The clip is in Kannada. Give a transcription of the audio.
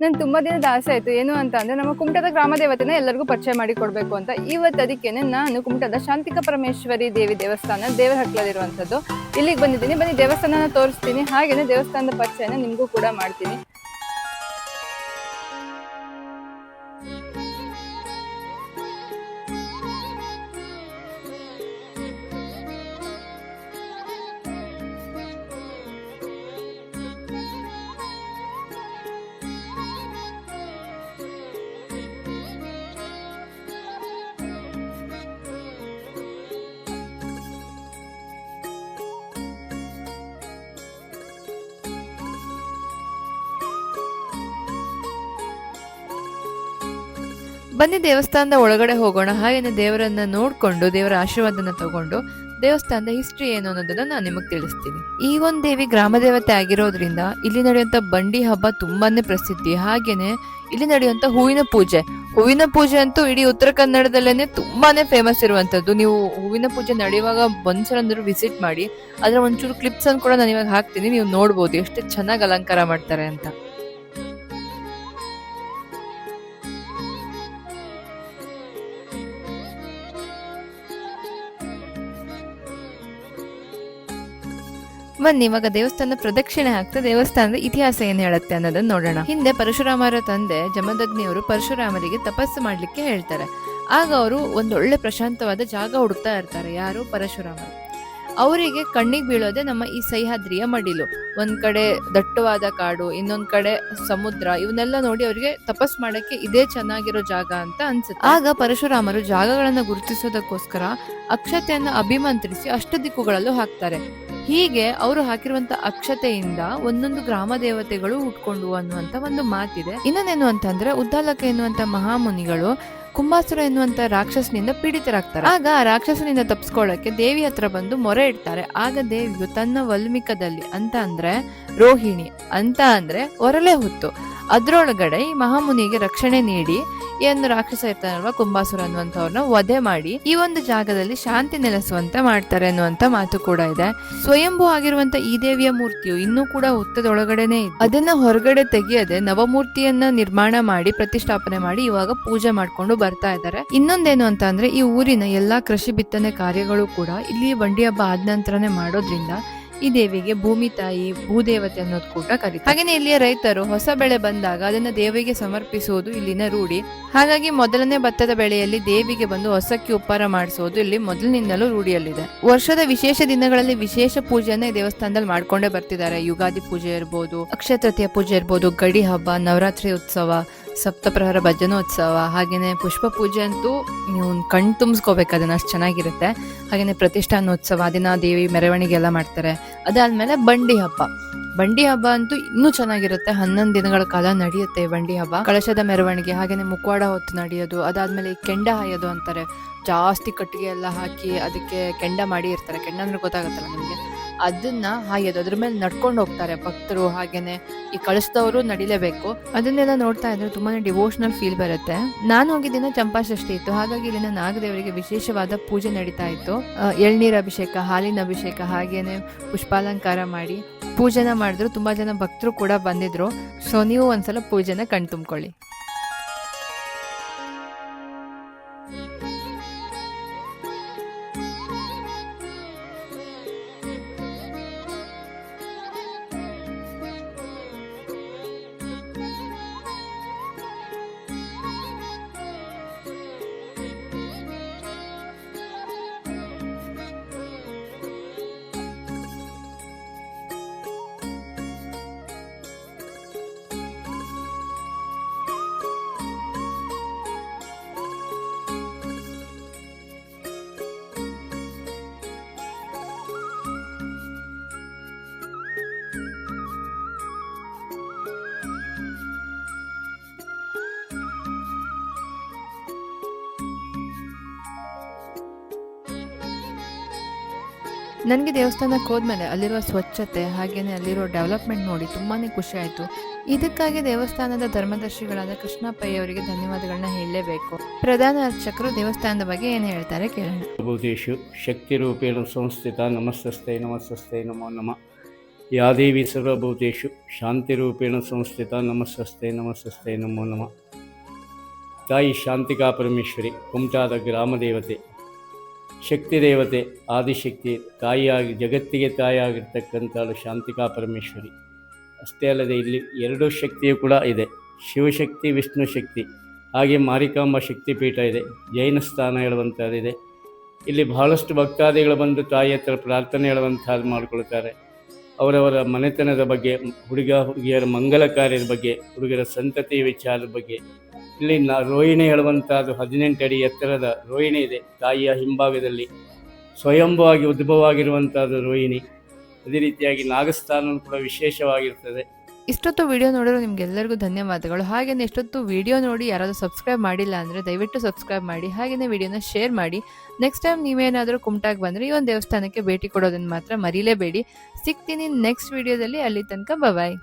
ನನ್ ತುಂಬಾ ದಿನದ ಆಸೆ ಆಯ್ತು. ಏನು ಅಂತ ಅಂದ್ರೆ ನಮ್ಮ ಕುಮಟದ ಗ್ರಾಮ ದೇವತೆನ ಎಲ್ಲರಿಗೂ ಪರಿಚಯ ಮಾಡಿ ಕೊಡ್ಬೇಕು ಅಂತ. ಇವತ್ತು ಅದಕ್ಕೇನೆ ನಾನು ಕುಮಟದ ಶಾಂತಿಕ ಪರಮೇಶ್ವರಿ ದೇವಿ ದೇವಸ್ಥಾನ ದೇವರ ಹಕ್ಲಲ್ಲಿರುವಂತದ್ದು ಇಲ್ಲಿಗೆ ಬಂದಿದ್ದೀನಿ. ಬನ್ನಿ ದೇವಸ್ಥಾನನ ತೋರಿಸ್ತೀನಿ, ಹಾಗೇನೆ ದೇವಸ್ಥಾನದ ಪರಿಚಯನ ನಿಮ್ಗೂ ಕೂಡ ಮಾಡ್ತೀನಿ. ಬನ್ನಿ ದೇವಸ್ಥಾನದ ಒಳಗಡೆ ಹೋಗೋಣ, ಹಾಗೇನೆ ದೇವರನ್ನ ನೋಡ್ಕೊಂಡು ದೇವರ ಆಶೀರ್ವಾದನ ತಗೊಂಡು ದೇವಸ್ಥಾನದ ಹಿಸ್ಟ್ರಿ ಏನು ಅನ್ನೋದನ್ನ ನಾನು ನಿಮಗೆ ತಿಳಿಸ್ತೀನಿ. ಈ ಒಂದು ದೇವಿ ಗ್ರಾಮ ದೇವತೆ ಆಗಿರೋದ್ರಿಂದ ಇಲ್ಲಿ ನಡೆಯುವಂತ ಬಂಡಿ ಹಬ್ಬ ತುಂಬಾನೇ ಪ್ರಸಿದ್ಧಿ. ಹಾಗೇನೆ ಇಲ್ಲಿ ನಡೆಯುವಂತ ಹೂವಿನ ಪೂಜೆ ಅಂತೂ ಇಡೀ ಉತ್ತರ ಕನ್ನಡದಲ್ಲೇನೆ ತುಂಬಾನೇ ಫೇಮಸ್ ಇರುವಂತದ್ದು. ನೀವು ಹೂವಿನ ಪೂಜೆ ನಡೆಯುವಾಗ ಒಂದ್ಸಲ ವಿಸಿಟ್ ಮಾಡಿ. ಅದ್ರ ಒಂಚೂರು ಕ್ಲಿಪ್ಸ್ ಅನ್ನು ಕೂಡ ನಾನು ಇವಾಗ ಹಾಕ್ತೀನಿ, ನೀವು ನೋಡ್ಬೋದು ಎಷ್ಟು ಚೆನ್ನಾಗಿ ಅಲಂಕಾರ ಮಾಡ್ತಾರೆ ಅಂತ. ಬನ್ನಿ ಇವಾಗ ದೇವಸ್ಥಾನ ಪ್ರದಕ್ಷಿಣೆ ಹಾಕ್ತಾ ದೇವಸ್ಥಾನದ ಇತಿಹಾಸ ಏನ್ ಹೇಳುತ್ತೆ ಅನ್ನೋದನ್ನ ನೋಡೋಣ. ಹಿಂದೆ ಪರಶುರಾಮರ ತಂದೆ ಜಮದಗ್ನಿಯವರು ಪರಶುರಾಮರಿಗೆ ತಪಸ್ಸು ಮಾಡ್ಲಿಕ್ಕೆ ಹೇಳ್ತಾರೆ. ಆಗ ಅವರು ಒಂದೊಳ್ಳೆ ಪ್ರಶಾಂತವಾದ ಜಾಗ ಹುಡುಕ್ತಾ ಇರ್ತಾರೆ. ಯಾರು? ಪರಶುರಾಮರು. ಅವರಿಗೆ ಕಣ್ಣಿಗೆ ಬೀಳೋದೆ ನಮ್ಮ ಈ ಸಹ್ಯಾದ್ರಿಯ ಮಡಿಲು. ಒಂದ್ ಕಡೆ ದಟ್ಟವಾದ ಕಾಡು, ಇನ್ನೊಂದ್ ಕಡೆ ಸಮುದ್ರ. ಇವನ್ನೆಲ್ಲ ನೋಡಿ ಅವರಿಗೆ ತಪಸ್ ಮಾಡಕ್ಕೆ ಇದೇ ಚೆನ್ನಾಗಿರೋ ಜಾಗ ಅಂತ ಅನ್ಸುತ್ತೆ. ಆಗ ಪರಶುರಾಮರು ಜಾಗಗಳನ್ನ ಗುರುತಿಸೋದಕ್ಕೋಸ್ಕರ ಅಕ್ಷತೆಯನ್ನ ಅಭಿಮಂತ್ರಿಸಿ ಅಷ್ಟದಿಕ್ಕುಗಳಲ್ಲೂ ಹಾಕ್ತಾರೆ. ಹೀಗೆ ಅವರು ಹಾಕಿರುವಂತ ಅಕ್ಷತೆಯಿಂದ ಒಂದೊಂದು ಗ್ರಾಮ ದೇವತೆಗಳು ಹುಟ್ಕೊಂಡು ಅನ್ನುವಂತ ಒಂದು ಮಾತಿದೆ. ಇನ್ನೊಂದೇನು ಅಂತಂದ್ರೆ ಉದ್ದಾಲಕ ಎನ್ನುವಂತ ಮಹಾಮುನಿಗಳು ಕುಂಬಾಸುರ ಎನ್ನುವಂತ ರಾಕ್ಷಸನಿಂದ ಪೀಡಿತರಾಗ್ತಾರೆ. ಆಗ ಆ ರಾಕ್ಷಸನಿಂದ ತಪ್ಪಿಸ್ಕೊಳ್ಳಕ್ಕೆ ದೇವಿ ಹತ್ರ ಬಂದು ಮೊರೆ ಇಡ್ತಾರೆ. ಆಗ ದೇವಿಯು ತನ್ನ ವಲ್ಮಿಕದಲ್ಲಿ, ಅಂತ ಅಂದ್ರೆ ರೋಹಿಣಿ, ಅಂತ ಅಂದ್ರೆ ಒರಲೆ ಹೊತ್ತು, ಅದ್ರೊಳಗಡೆ ಈ ಮಹಾಮುನಿಗೆ ರಕ್ಷಣೆ ನೀಡಿ ಏನು ರಾಕ್ಷಸ ಇರ್ತಾನಲ್ವಾ ಕುಂಬಾಸುರ ಅನ್ನುವಂಥವ್ರನ್ನ ವಧೆ ಮಾಡಿ ಈ ಒಂದು ಜಾಗದಲ್ಲಿ ಶಾಂತಿ ನೆಲೆಸುವಂತೆ ಮಾಡ್ತಾರೆ ಅನ್ನುವಂತ ಮಾತು ಕೂಡ ಇದೆ. ಸ್ವಯಂಭೂ ಆಗಿರುವಂತ ಈ ದೇವಿಯ ಮೂರ್ತಿಯು ಇನ್ನೂ ಕೂಡ ಹುತ್ತದೊಳಗಡೆನೆ ಇದೆ. ಅದನ್ನ ಹೊರಗಡೆ ತೆಗೆಯದೆ ನವಮೂರ್ತಿಯನ್ನ ನಿರ್ಮಾಣ ಮಾಡಿ ಪ್ರತಿಷ್ಠಾಪನೆ ಮಾಡಿ ಇವಾಗ ಪೂಜೆ ಮಾಡ್ಕೊಂಡು ಬರ್ತಾ ಇದ್ದಾರೆ. ಇನ್ನೊಂದೇನು ಅಂತ ಅಂದ್ರೆ ಈ ಊರಿನ ಎಲ್ಲಾ ಕೃಷಿ ಬಿತ್ತನೆ ಕಾರ್ಯಗಳು ಕೂಡ ಇಲ್ಲಿ ಬಂಡಿ ಹಬ್ಬ ಆದ ನಂತರನೇ ಮಾಡೋದ್ರಿಂದ ಈ ದೇವಿಗೆ ಭೂಮಿ ತಾಯಿ, ಭೂದೇವತೆ ಅನ್ನೋದು ಕೂಡ ಕರೀತಾರೆ. ಹಾಗೇನೆ ಇಲ್ಲಿಯ ರೈತರು ಹೊಸ ಬೆಳೆ ಬಂದಾಗ ಅದನ್ನ ದೇವಿಗೆ ಸಮರ್ಪಿಸುವುದು ಇಲ್ಲಿನ ರೂಢಿ. ಹಾಗಾಗಿ ಮೊದಲನೇ ಭತ್ತದ ಬೆಳೆಯಲ್ಲಿ ದೇವಿಗೆ ಬಂದು ಹೊಸಕ್ಕಿ ಉಪ್ಪಾರ ಮಾಡಿಸೋದು ಇಲ್ಲಿ ಮೊದಲಿನಿಂದಲೂ ರೂಢಿಯಲ್ಲಿದೆ. ವರ್ಷದ ವಿಶೇಷ ದಿನಗಳಲ್ಲಿ ವಿಶೇಷ ಪೂಜೆಯನ್ನ ಈ ದೇವಸ್ಥಾನದಲ್ಲಿ ಮಾಡ್ಕೊಂಡೇ ಬರ್ತಿದ್ದಾರೆ. ಯುಗಾದಿ ಪೂಜೆ ಇರ್ಬೋದು, ಅಕ್ಷಯ ತೃತೀಯ ಪೂಜೆ ಇರ್ಬೋದು, ಗಡಿ ಹಬ್ಬ, ನವರಾತ್ರಿ ಉತ್ಸವ, ಸಪ್ತಪ್ರಹರ ಭಜನೋತ್ಸವ, ಹಾಗೇನೆ ಪುಷ್ಪ ಪೂಜೆ ಅಂತೂ ನೀವು ಕಣ್ ತುಂಬಿಸ್ಕೋಬೇಕು, ಅದನ್ನ ಅಷ್ಟು ಚೆನ್ನಾಗಿರುತ್ತೆ. ಹಾಗೇನೆ ಪ್ರತಿಷ್ಠಾನೋತ್ಸವ, ದಿನ ದೇವಿ ಮೆರವಣಿಗೆ ಎಲ್ಲ ಮಾಡ್ತಾರೆ. ಅದಾದ್ಮೇಲೆ ಬಂಡಿ ಹಬ್ಬ ಅಂತೂ ಇನ್ನೂ ಚೆನ್ನಾಗಿರುತ್ತೆ. 11 ದಿನಗಳ ಕಾಲ ನಡೆಯುತ್ತೆ ಬಂಡಿ ಹಬ್ಬ. ಕಳಶದ ಮೆರವಣಿಗೆ, ಹಾಗೇನೆ ಮುಖವಾಡ ಹೊತ್ತು ನಡೆಯೋದು, ಅದಾದ್ಮೇಲೆ ಕೆಂಡ ಹಾಯೋದು ಅಂತಾರೆ. ಜಾಸ್ತಿ ಕಟ್ಟಿಗೆ ಎಲ್ಲ ಹಾಕಿ ಅದಕ್ಕೆ ಕೆಂಡ ಮಾಡಿ ಇರ್ತಾರೆ. ಕೆಂಡ ಅಂದ್ರೆ ಗೊತ್ತಾಗತ್ತಲ್ಲ ನಿಮ್ಗೆ, ಅದನ್ನ ಹಾಯೋದು, ಅದ್ರ ಮೇಲೆ ನಡ್ಕೊಂಡು ಹೋಗ್ತಾರೆ ಭಕ್ತರು. ಹಾಗೇನೆ ಈ ಕಳಿಸಿದವರು ನಡಿಲೇಬೇಕು. ಅದನ್ನೆಲ್ಲ ನೋಡ್ತಾ ಇದ್ರೆ ತುಂಬಾನೇ ಡಿವೋಷನಲ್ ಫೀಲ್ ಬರುತ್ತೆ. ನಾನು ಹೋಗಿದ್ದಿನ ಚಂಪಾಷಷ್ಠಿ ಇತ್ತು, ಹಾಗಾಗಿ ಇಲ್ಲಿನ ನಾಗದೇವರಿಗೆ ವಿಶೇಷವಾದ ಪೂಜೆ ನಡೀತಾ ಇತ್ತು. ಎಳ್ನೀರ್ ಅಭಿಷೇಕ, ಹಾಲಿನ ಅಭಿಷೇಕ, ಹಾಗೇನೆ ಪುಷ್ಪಾಲಂಕಾರ ಮಾಡಿ ಪೂಜೆನ ಮಾಡಿದ್ರು. ತುಂಬಾ ಜನ ಭಕ್ತರು ಕೂಡ ಬಂದಿದ್ರು. ಸೊ ನೀವು ಒಂದ್ಸಲ ಪೂಜೆನ ಕಣ್ ತುಂಬ್ಕೊಳ್ಳಿ. ನನಗೆ ದೇವಸ್ಥಾನಕ್ಕೆ ಹೋದ್ಮೇಲೆ ಅಲ್ಲಿರುವ ಸ್ವಚ್ಛತೆ, ಹಾಗೇನೆ ಅಲ್ಲಿರೋ ಡೆವಲಪ್ಮೆಂಟ್ ನೋಡಿ ತುಂಬಾನೇ ಖುಷಿ ಆಯಿತು. ಇದಕ್ಕಾಗಿ ದೇವಸ್ಥಾನದ ಧರ್ಮದರ್ಶಿಗಳಾದ ಕೃಷ್ಣಪ್ಪಯ್ಯ ಅವರಿಗೆ ಧನ್ಯವಾದಗಳನ್ನ ಹೇಳಲೇಬೇಕು. ಪ್ರಧಾನ ಅರ್ಚಕರು ದೇವಸ್ಥಾನದ ಬಗ್ಗೆ ಏನು ಹೇಳ್ತಾರೆ ಕೇಳೋಣ. ಭೂತೇಶು ಶಕ್ತಿ ರೂಪೇಣ ಸಂಸ್ಥಿತ ನಮಸ್ತಸ್ತೆ ನಮಸ್ತಸ್ತೆ ನಮೋ ನಮಃ. ಯಾ ದೇವಿ ಸರ್ವಭೂತೇಷು ಶಾಂತಿರೂಪೇಣ ಸಂಸ್ಥಿತ ನಮಸ್ತೆ ನಮಸ್ತೆ ನಮೋ ನಮಃ. ತಾಯಿ ಶಾಂತಿಕಾ ಪರಮೇಶ್ವರಿ, ಕುಮಟಾದ ಗ್ರಾಮ ದೇವತೆ, ಶಕ್ತಿ ದೇವತೆ, ಆದಿಶಕ್ತಿ, ತಾಯಿಯಾಗಿ ಜಗತ್ತಿಗೆ ತಾಯಿಯಾಗಿರ್ತಕ್ಕಂಥಳು ಶಾಂತಿಕಾ ಪರಮೇಶ್ವರಿ. ಅಷ್ಟೇ ಅಲ್ಲದೆ ಇಲ್ಲಿ ಎರಡೂ ಶಕ್ತಿಯು ಕೂಡ ಇದೆ, ಶಿವಶಕ್ತಿ, ವಿಷ್ಣು ಶಕ್ತಿ, ಹಾಗೆ ಮಾರಿಕಾಂಬ ಶಕ್ತಿಪೀಠ ಇದೆ, ಜೈನ ಸ್ಥಾನ ಹೇಳುವಂಥದ್ದಿದೆ. ಇಲ್ಲಿ ಬಹಳಷ್ಟು ಭಕ್ತಾದಿಗಳು ಬಂದು ತಾಯಿ ಹತ್ರ ಪ್ರಾರ್ಥನೆ ಹೇಳುವಂಥದ್ದು ಮಾಡಿಕೊಳ್ತಾರೆ. ಅವರವರ ಮನೆತನದ ಬಗ್ಗೆ, ಹುಡುಗಿಯರ ಮಂಗಲ ಕಾರ್ಯದ ಬಗ್ಗೆ, ಹುಡುಗರ ಸಂತತಿ ವಿಚಾರದ ಬಗ್ಗೆ. ಇಲ್ಲಿ ರೋಹಿಣಿ ಹೇಳುವಂಥದ್ದು 18 ಅಡಿ ಎತ್ತರದ ರೋಹಿಣಿ ಇದೆ. ತಾಯಿಯ ಹಿಂಭಾಗದಲ್ಲಿ ಸ್ವಯಂಭವಾಗಿ ಉದ್ಭವವಾಗಿರುವಂಥದ್ದು ರೋಹಿಣಿ. ಅದೇ ರೀತಿಯಾಗಿ ನಾಗಸ್ಥಾನವೂ ಕೂಡ ವಿಶೇಷವಾಗಿರ್ತದೆ. ಇಷ್ಟೊತ್ತು ವಿಡಿಯೋ ನೋಡಲು ನಿಮ್ಗೆಲ್ಲರಿಗೂ ಧನ್ಯವಾದಗಳು. ಹಾಗೆಯೇ ಇಷ್ಟೊತ್ತು ವಿಡಿಯೋ ನೋಡಿ ಯಾರಾದರೂ ಸಬ್ಸ್ಕ್ರೈಬ್ ಮಾಡಿಲ್ಲ ಅಂದರೆ ದಯವಿಟ್ಟು ಸಬ್ಸ್ಕ್ರೈಬ್ ಮಾಡಿ. ಹಾಗೆಯೇ ವಿಡಿಯೋನ ಶೇರ್ ಮಾಡಿ. ನೆಕ್ಸ್ಟ್ ಟೈಮ್ ನೀವೇನಾದರೂ ಕುಮಟಾಗೆ ಬಂದರೆ ಈ ಒಂದು ದೇವಸ್ಥಾನಕ್ಕೆ ಭೇಟಿ ಕೊಡೋದನ್ನು ಮಾತ್ರ ಮರೀಲೇಬೇಡಿ. ಸಿಗ್ತೀನಿ ನೆಕ್ಸ್ಟ್ ವಿಡಿಯೋದಲ್ಲಿ. ಅಲ್ಲಿ ತನಕ ಬಾಯ್.